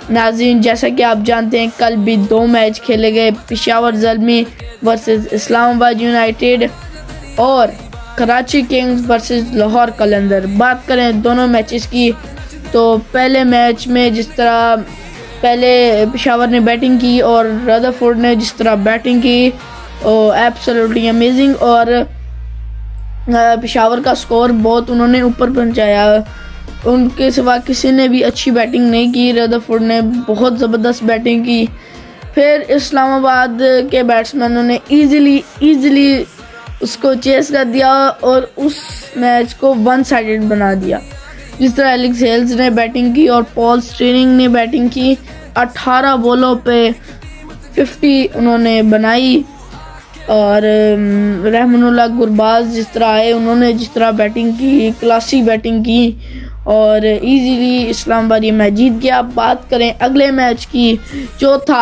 नाज़रीन, जैसा कि आप जानते हैं कल भी 2 मैच खेले गए, पेशावर ज़ल्मी वर्सेस इस्लामाबाद यूनाइटेड और कराची किंग्स वर्सेस लाहौर कलंदर। बात करें दोनों मैचेस की तो पहले मैच में जिस तरह पहले पेशावर ने बैटिंग की और रदरफोर्ड ने जिस तरह बैटिंग की एब्सोल्युटली अमेजिंग, और पेशावर का स्कोर बहुत उन्होंने ऊपर पहुंचाया। उनके सिवा किसी ने भी अच्छी बैटिंग नहीं की, रदरफोर्ड ने बहुत ज़बरदस्त बैटिंग की। फिर इस्लामाबाद के बैट्समैनों ने इजीली उसको चेस कर दिया और उस मैच को वन साइडेड बना दिया। जिस तरह एलेक्स हेल्स ने बैटिंग की और पॉल स्टीलिंग ने बैटिंग की, 18 बॉलों पे 50 उन्होंने बनाई, और रहमानुल्लाह गुरबाज जिस तरह आए उन्होंने जिस तरह बैटिंग की, क्लासी बैटिंग की और इजीली इस्लामाबाद ये मैच जीत गया। बात करें अगले मैच की जो था